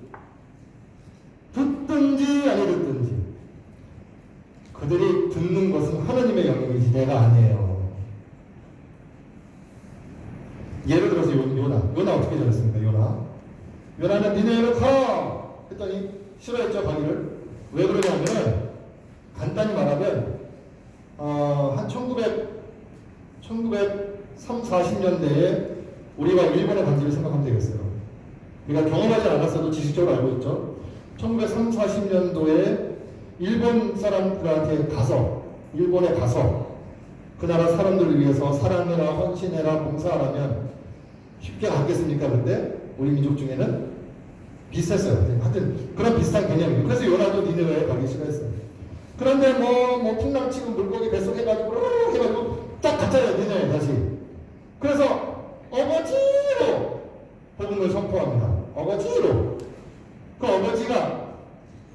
그들이 듣는 것은 하나님의 영역이지 내가 아니에요. 예를 들어서 요나 어떻게 전했습니까? 요나는 니네로 가! 했더니 싫어했죠, 가기를. 왜 그러냐면 간단히 말하면 한 1940년대에 우리가 일본의 관계를 생각하면 되겠어요. 우리가 경험하지 않았어도 지식적으로 알고 있죠. 1940년도에 일본 사람들한테 일본에 가서 그 나라 사람들을 위해서 사랑해라, 헌신해라, 봉사하라면 쉽게 하겠습니까? 근데 우리 민족 중에는 비슷했어요. 하여튼 그런 비슷한 개념이에요. 그래서 요나도 니네웨에 가기 싫어했어요. 그런데 뭐 풍랑치고 물고기 뱃속 해가지고 딱 갔잖아요. 니네웨 다시. 그래서 어거지로 복음을 선포합니다. 어거지로. 그 어거지가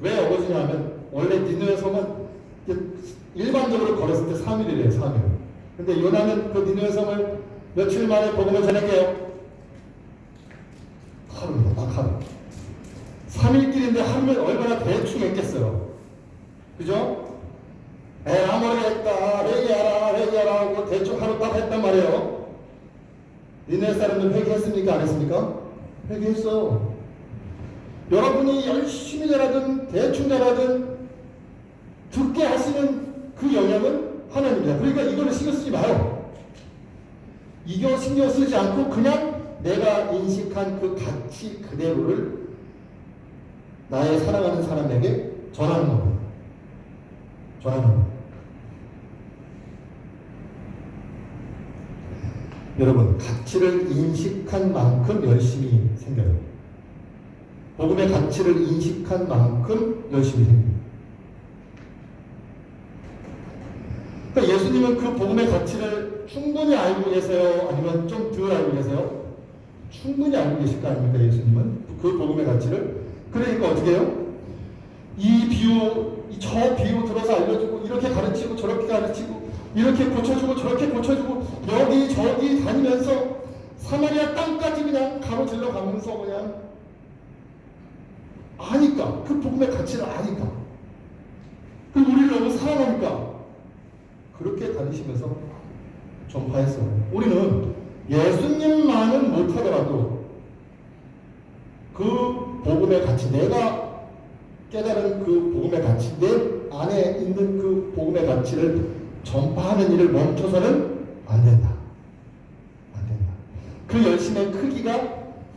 왜 어거지냐면 원래 니느웨 섬은 일반적으로 걸었을 때 3일이래요. 3일. 근데 요나는 그 니느웨 섬을 며칠 만에 복음을 전할게요. 하루입니다. 딱 하루. 3일길인데 하루면 얼마나 대충 했겠어요. 그죠? 아모르겠다. 회개하라 하고 대충 하루 딱 했단 말이에요. 니느웨 사람들 회개했습니까? 안 했습니까? 회개했어요. 여러분이 열심히 잘하든 대충 잘하든 듣게 하시는 그 영역은 하나님입니다. 그러니까 이거를 신경 쓰지 마요. 이거 신경 쓰지 않고 그냥 내가 인식한 그 가치 그대로를 나의 사랑하는 사람에게 전하는 겁니다. 여러분, 가치를 인식한 만큼 열심히 생겨요. 복음의 가치를 인식한 만큼 열심히 생깁니다. 그러니까 예수님은 그 복음의 가치를 충분히 알고 계세요? 아니면 좀 덜 알고 계세요? 충분히 알고 계실 거 아닙니까? 예수님은 그 복음의 가치를. 그러니까 어떻게 해요? 이 비유, 저 비유 들어서 알려주고 이렇게 가르치고 저렇게 가르치고 이렇게 고쳐주고 저렇게 고쳐주고 여기 저기 다니면서 사마리아 땅까지 그냥 가로질러 가면서 그냥 아니까, 그 복음의 가치를 아니까, 그 우리를 너무 사랑하니까 그렇게 다니시면서 전파했어요. 우리는 예수님만은 못하더라도 그 복음의 가치, 내가 깨달은 그 복음의 가치, 내 안에 있는 그 복음의 가치를 전파하는 일을 멈춰서는 안 된다. 그 열심의 크기가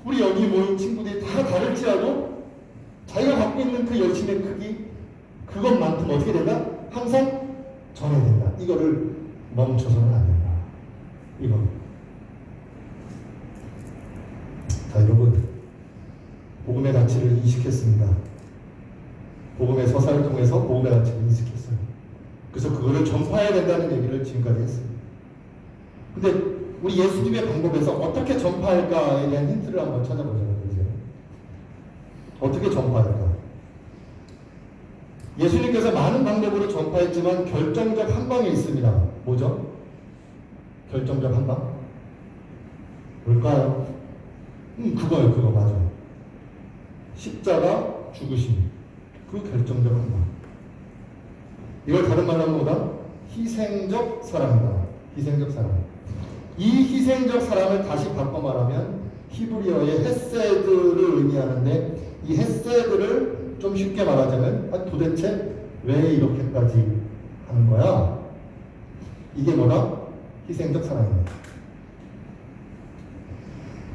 우리 여기 모인 친구들이 다 다를지라도 자기가 갖고 있는 그 열심의 크기, 그것만큼 어떻게 된다? 항상 전해야 된다. 이거를 멈춰서는 안 된다. 이거. 자, 여러분, 복음의 가치를 인식했습니다. 복음의 서사를 통해서 복음의 가치를 인식했어요. 그래서 그거를 전파해야 된다는 얘기를 지금까지 했어요. 근데 우리 예수님의 방법에서 어떻게 전파할까에 대한 힌트를 한번 찾아보자고요. 이제 어떻게 전파할까? 예수님께서 많은 방법으로 전파했지만 결정적 한 방이 있습니다. 뭐죠? 결정적 한 방? 뭘까요? 그거요. 그거 맞아. 십자가 죽으심. 그 결정적 한 방. 이걸 다른 말로 하면 뭐다? 희생적 사랑이다. 희생적 사랑. 이 희생적 사랑을 다시 바꿔 말하면 히브리어의 헤세드를 의미하는데, 이 헤세드를 좀 쉽게 말하자면 도대체 왜 이렇게까지 하는 거야? 이게 뭐다? 희생적 사랑입니다.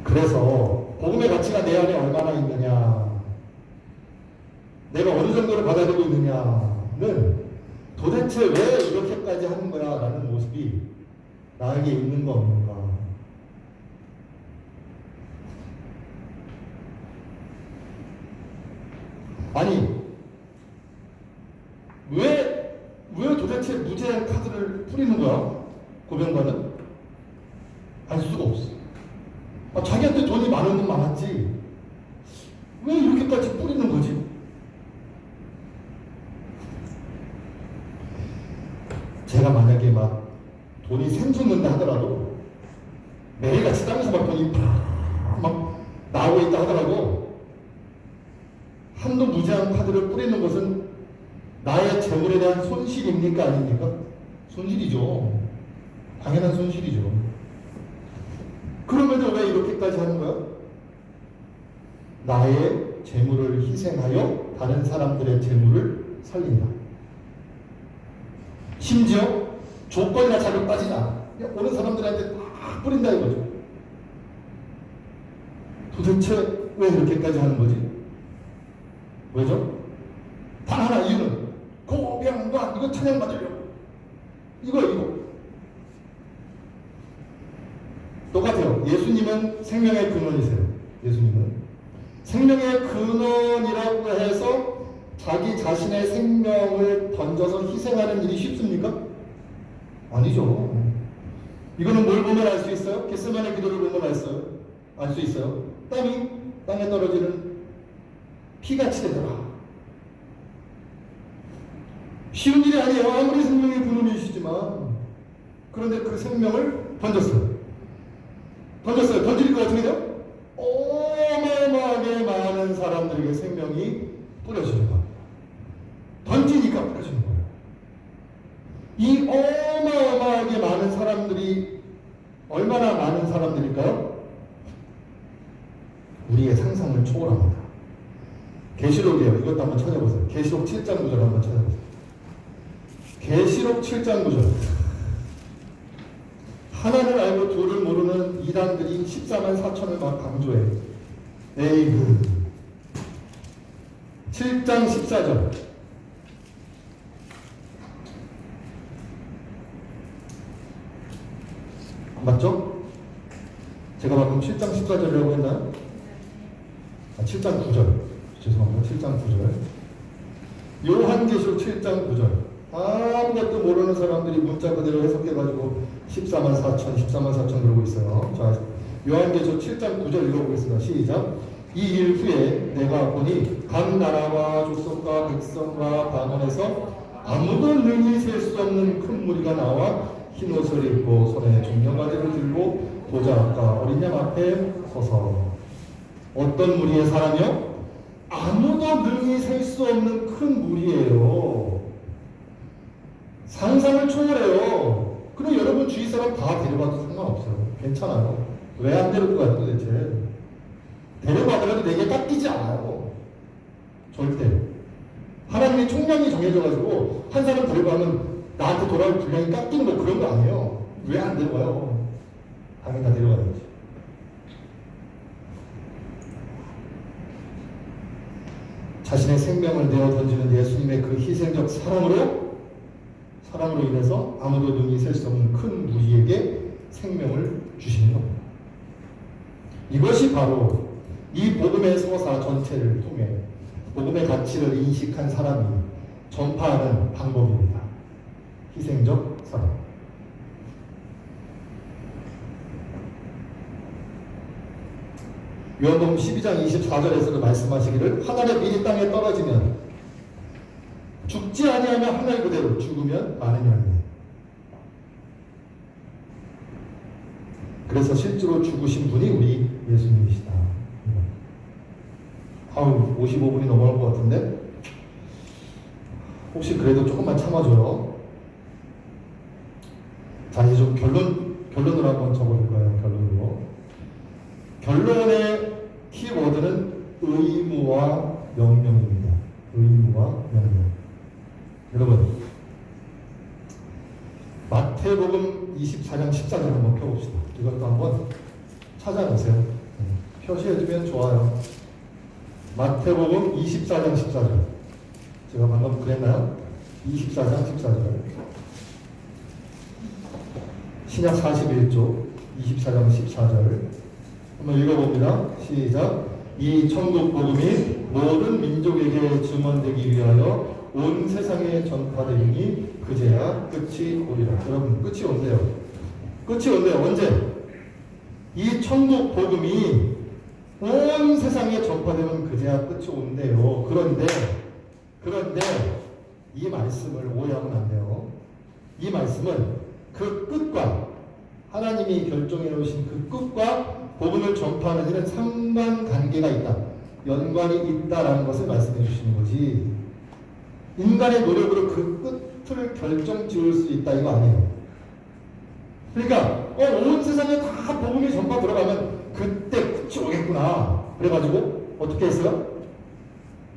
그래서 복음의 가치가 내 안에 얼마나 있느냐, 내가 어느 정도를 받아들이고 있느냐는 도대체 왜 이렇게까지 하는 거야 라는 모습이 나에게 있는가 없는가. 아니, 왜 도대체 무제한 카드를 뿌리는 거야? 고병관은 알 수가 없어. 자기한테 돈이 많으면 많았지, 왜 이렇게까지 뿌리는 거지? 제가 만약에 막 돈이 샘솟는다 하더라도, 매일같이 땅에서 막 돈이 막 나오고 있다 하더라도, 한도 무제한 카드를 뿌리는 것은 나의 재물에 대한 손실입니까? 아닙니까? 손실이죠. 당연한 손실이죠. 그러면서 왜 이렇게까지 하는 거야? 나의 재물을 희생하여 다른 사람들의 재물을 살린다. 심지어 조건이나 자격 따지지 않아. 그냥 오는 사람들한테 다 뿌린다 이거죠. 도대체 왜 이렇게까지 하는 거지? 왜죠? 단 하나, 이유는 고병관 이거 찬양 받으려고. 이거 똑같아요. 예수님은 생명의 근원이세요. 예수님은 생명의 근원이라고 해서 자기 자신의 생명을 던져서 희생하는 일이 쉽습니까? 아니죠. 이거는 뭘 보면 알 수 있어요? 겟세마네 기도를 보면 알 수 있어요. 땀이 땅에 떨어지는 피같이 되더라. 쉬운 일이 아니에요. 아무리 생명의 근원이시지만. 그런데 그 생명을 던졌어요. 던질 것 같으면요, 어마어마하게 많은 사람들에게 생명이 뿌려지는 겁니다. 던지니까 뿌려지는 거예요. 이 어마어마하게 많은 사람들이 얼마나 많은 사람들일까요? 우리의 상상을 초월합니다. 계시록이에요. 이것도 한번 찾아보세요. 계시록 7장 9절 한번 찾아보세요. 계시록 7장 9절. 하나를 알고 둘을 모르는 이단들이 14만 4천을 막 강조해. 에이그. 7장 14절. 맞죠? 제가 방금 7장 14절이라고 했나요? 7장 9절. 죄송합니다. 7장 9절. 요한계시록 7장 9절. 아무것도 모르는 사람들이 문자 그대로 해석해가지고 14만 4천 그러고 있어요. 자, 요한계시록 7장 9절 읽어보겠습니다. 시작. 이 일 후에 내가 보니 각 나라와 족속과 백성과 방언에서 아무도 능히 셀 수 없는 큰 무리가 나와 흰 옷을 입고 손에 종려가지를 들고 보좌 앞과 어린 양 앞에 서서. 어떤 무리의 사람이요? 아무도 능히 셀 수 없는 큰 무리예요. 상상을 초월해요. 그럼 여러분 주위 사람 다 데려가도 상관없어요. 괜찮아요. 왜 안 데려고 가요 도대체? 데려가더라도 내게 깎이지 않아요. 절대. 하나님의 총량이 정해져가지고 한 사람 데려가면 나한테 돌아올 분량이 깎이는 거 그런 거 아니에요. 왜 안 데려가요? 당연히 다 데려가야지. 자신의 생명을 내어 던지는 예수님의 그 희생적 사랑으로 인해서 아무도 능히 셀 수 없는 큰 무리에게 생명을 주시는 겁니다. 이것이 바로 이 복음의 서사 전체를 통해 복음의 가치를 인식한 사람이 전파하는 방법입니다. 희생적 사랑. 요한복음 12장 24절에서도 말씀하시기를 하늘의 밀이 땅에 떨어지면 죽지 아니하면 하늘 그대로, 죽으면 많은 열매. 그래서 실제로 죽으신 분이 우리 예수님이시다. 아우, 55분이 넘어갈 것 같은데 혹시 그래도 조금만 참아줘요. 자, 이제 좀 결론으로 한번 적어볼까요? 결론의 키워드는 의무와 명령입니다. 의무와 명령. 여러분, 마태복음 24장 14절 한번 펴봅시다. 이것도 한번 찾아보세요. 표시해주면 좋아요. 마태복음 24장 14절. 제가 방금 그랬나요? 24장 14절. 신약 41조 24장 14절. 한번 읽어봅니다. 시작. 이 천국 복음이 모든 민족에게 증언되기 위하여 온 세상에 전파되니 그제야 끝이 오리라. 여러분, 끝이 온대요. 끝이 온대요. 언제? 이 천국 복음이 온 세상에 전파되면 그제야 끝이 온대요. 그런데 이 말씀을 오해하면 안 돼요. 이 말씀은 그 끝과 하나님이 결정해 놓으신 그 끝과 복음을 전파하는 일은 상관관계가 있다. 연관이 있다라는 것을 말씀해 주시는 거지. 인간의 노력으로 그 끝을 결정 지을 수 있다 이거 아니에요. 그러니까 온 세상에 다 복음이 전파 들어가면 그때 끝이 오겠구나. 그래가지고 어떻게 했어요?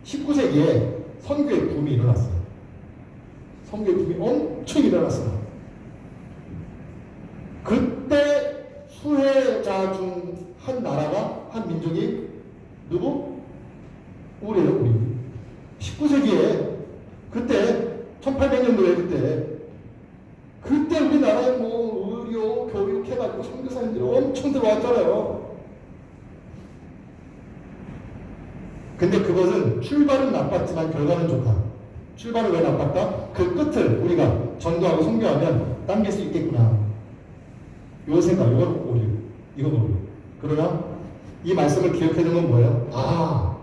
19세기에 선교의 붐이 일어났어요. 선교의 붐이 엄청 일어났어요. 그때 수혜자 중 한 나라가, 한 민족이 누구? 우리예요, 우리. 19세기에 그때 1800년도에 그때 우리나라에 뭐 의료, 교육 해가지고 선교사님들이 엄청 들어왔잖아요. 근데 그것은 출발은 나빴지만 결과는 좋다. 출발은 왜 나빴다? 그 끝을 우리가 전도하고 선교하면 당길 수 있겠구나. 요 생각, 이건 오류. 그러나 이 말씀을 기억해두는 건 뭐예요? 아,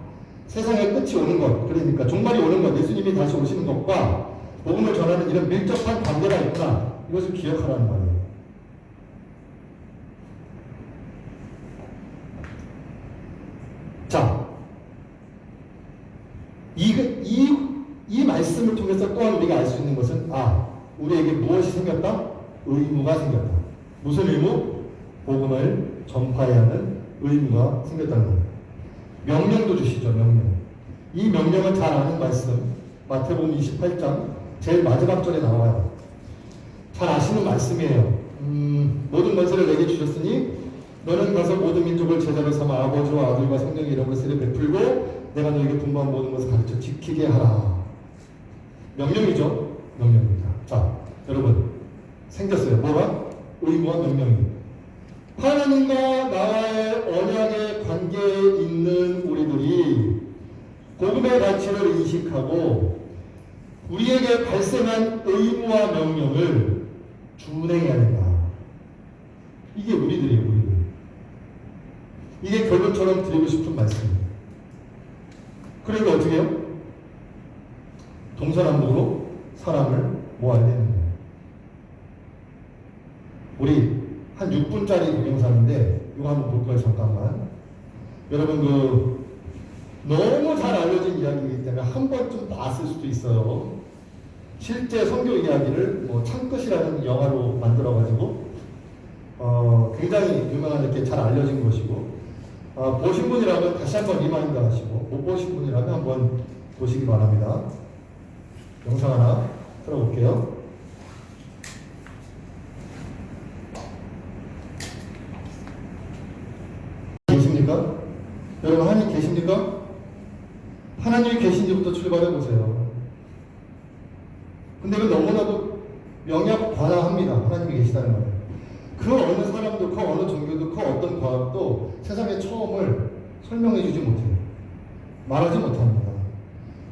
세상에 끝이 오는 것, 그러니까 종말이 오는 것, 예수님이 다시 오시는 것과 복음을 전하는 이런 밀접한 관계가 있구나. 이것을 기억하라는 말이에요. 자, 이 말씀을 통해서 또한 우리가 알 수 있는 것은 우리에게 무엇이 생겼다? 의무가 생겼다. 무슨 의무? 복음을 전파해야 하는 의무가 생겼다는 겁니다. 명령도 주시죠, 명령. 이 명령을 잘 아는 말씀, 마태복음 28장 제일 마지막 절에 나와요. 잘 아시는 말씀이에요. 모든 권세를 내게 주셨으니 너는 가서 모든 민족을 제자로 삼아 아버지와 아들과 성령의 이름으로 세례 베풀고 내가 너에게 분부한 모든 것을 가르쳐 지키게 하라. 명령이죠. 명령입니다. 자, 여러분 생겼어요. 뭐가? 의무와 명령이. 하나님과 나와의 언약의 관계에 있는 우리들이 복음의 가치를 인식하고 우리에게 발생한 의무와 명령을 준행해야 된다. 이게 우리들이에요, 우리들. 이게 결론처럼 드리고 싶은 말씀이에요. 그러니까 어떻게 해요? 동서남북으로 사람을 모아야 되는 거예요. 우리 한 6분짜리 동영상인데 이거 한번 볼 거예요. 잠깐만. 여러분 너무 잘 알려진 이야기이기 때문에 한 번쯤 봤을 수도 있어요. 실제 선교 이야기를 창끝이라는 영화로 만들어가지고 굉장히 유명한 이렇게 잘 알려진 것이고 보신 분이라면 다시 한번 리마인드 하시고 못 보신 분이라면 한번 보시기 바랍니다. 영상 하나 틀어볼게요. 계십니까? 여러분 하나님 계십니까? 하나님이 계신 근데 이건 너무나도 명약관화합니다. 하나님이 계시다는 거예요. 그 어느 사람도, 그 어느 종교도, 그 어떤 과학도 세상의 처음을 설명해 주지 못해요. 말하지 못합니다.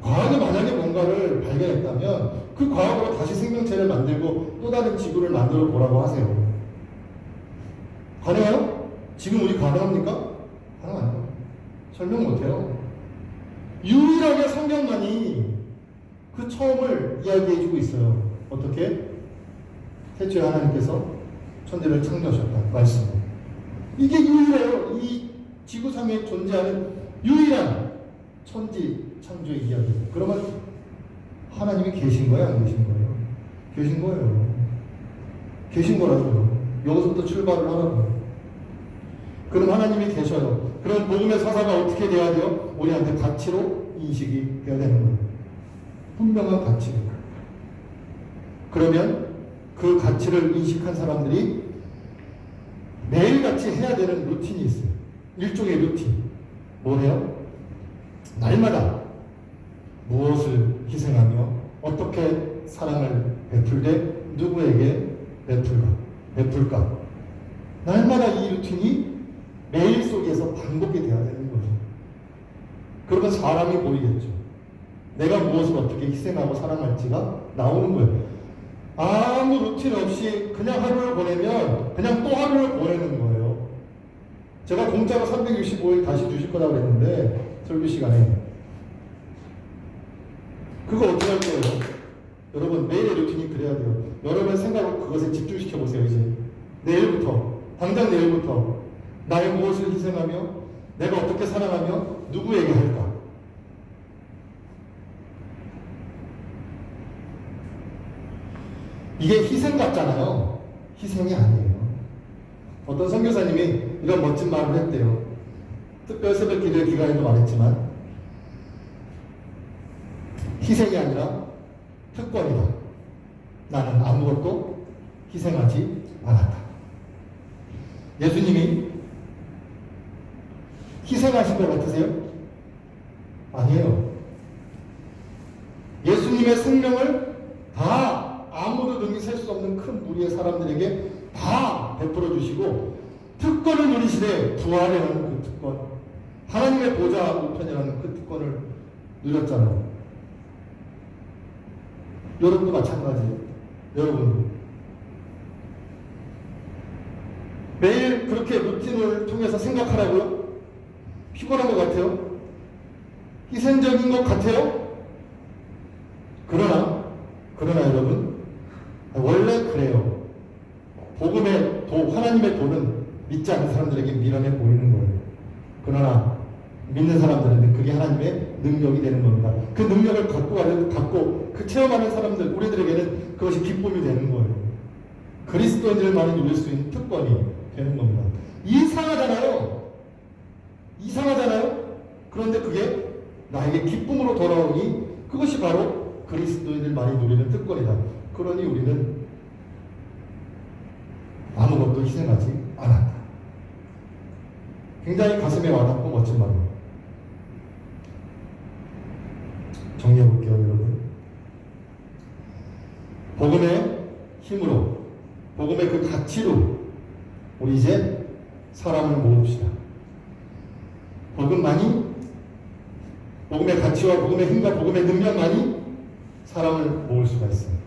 과학이 만약에 뭔가를 발견했다면 그 과학으로 다시 생명체를 만들고 또 다른 지구를 만들어 보라고 하세요. 가능해요? 지금 우리 가능합니까? 가능 안 해요. 설명 못해요. 유일하게 성경만이 그 처음을 이야기해주고 있어요. 어떻게? 태초에 하나님께서 천지를 창조하셨다. 말씀. 이게 유일해요. 이 지구상에 존재하는 유일한 천지 창조의 이야기. 그러면 하나님이 계신 거예요? 안 계신 거예요? 계신 거예요. 계신 거라고요. 여기서부터 출발을 하라고요. 그럼 하나님이 계셔요. 그럼 복음의 서사가 어떻게 돼야 돼요? 우리한테 가치로 인식이 되어야 되는 거예요. 분명한 가치로. 그러면 그 가치를 인식한 사람들이 매일같이 해야 되는 루틴이 있어요. 일종의 루틴. 뭐래요? 날마다 무엇을 희생하며 어떻게 사랑을 베풀되 누구에게 베풀까? 날마다 이 루틴이 매일 속에서 반복이 돼야 되는 거죠. 그러면 사람이 보이겠죠. 내가 무엇을 어떻게 희생하고 사랑할지가 나오는 거예요. 아무 루틴 없이 그냥 하루를 보내면 그냥 또 하루를 보내는 거예요. 제가 공짜로 365일 다시 주실 거라고 그랬는데 설교 시간에 그거 어떻게 할 거예요? 여러분 매일의 루틴이 그래야 돼요. 여러분의 생각을 그것에 집중시켜 보세요. 이제 내일부터, 당장 내일부터 나의 무엇을 희생하며 내가 어떻게 사랑하며 누구에게 할까? 이게 희생 같잖아요. 희생이 아니에요. 어떤 선교사님이 이런 멋진 말을 했대요. 특별 새벽 기도 기간에도 말했지만 희생이 아니라 특권이다. 나는 아무것도 희생하지 않았다. 예수님이 희생하신 것 같으세요? 아니에요. 예수님의 생명을 다 아무도 능히 셀 수 없는 큰 무리의 사람들에게 다 베풀어 주시고 특권을 누리시되 부활이라는 그 특권, 하나님의 보좌 우편이라는 그 특권을 누렸잖아요. 여러분도 마찬가지예요. 여러분 매일 그렇게 루틴을 통해서 생각하라고요? 피곤한 것 같아요? 희생적인 것 같아요? 그러나 여러분 원래 그래요. 복음의 도, 하나님의 도는 믿지 않는 사람들에게 미련해 보이는 거예요. 그러나 믿는 사람들은 그게 하나님의 능력이 되는 겁니다. 그 능력을 갖고 그 체험하는 사람들, 우리들에게는 그것이 기쁨이 되는 거예요. 그리스도인들만이 누릴 수 있는 특권이 되는 겁니다. 이상하잖아요. 그런데 그게 나에게 기쁨으로 돌아오니 그것이 바로 그리스도인들만이 누리는 특권이다. 그러니 우리는 아무것도 희생하지 않았다. 굉장히 가슴에 와닿고 멋진 말입니다. 정리해 볼게요, 여러분. 복음의 힘으로, 복음의 그 가치로 우리 이제 사람을 모읍시다. 복음의 가치와 복음의 힘과 복음의 능력만이 사람을 모을 수가 있습니다.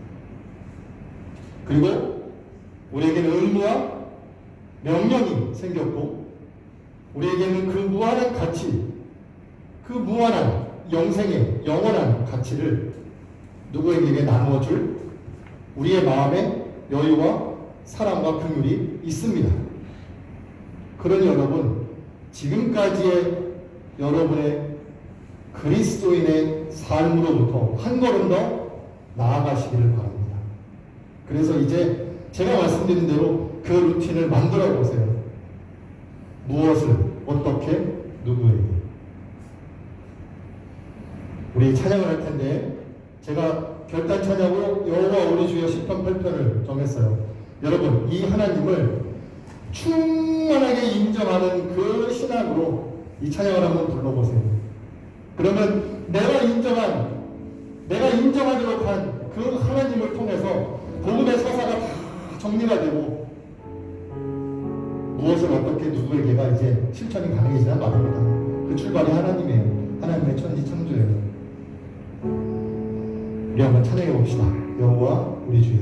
그리고 우리에게는 의무와 명령이 생겼고 우리에게는 그 무한한 가치, 그 무한한 영생의 영원한 가치를 누구에게 나누어줄 우리의 마음에 여유와 사랑과 긍휼이 있습니다. 그러니 여러분, 지금까지의 여러분의 그리스도인의 삶으로부터 한 걸음 더 나아가시기를 바랍니다. 그래서 이제 제가 말씀드린 대로 그 루틴을 만들어 보세요. 무엇을, 어떻게, 누구에게. 우리 찬양을 할 텐데 제가 결단 찬양으로 여호와 우리 주여 시편 8편을 정했어요. 여러분, 이 하나님을 충만하게 인정하는 그 신앙으로 이 찬양을 한번 불러보세요. 그러면 내가 인정하도록 한 그 하나님을 하나님을 통해서 복음의 서사가 다 정리가 되고 무엇을 어떻게 누구에게가 이제 실천이 가능해지나 말입니다. 그 출발이 하나님이에요. 하나님의 천지 창조예요. 우리 한번 찬양해 봅시다. 여호와 우리 주여.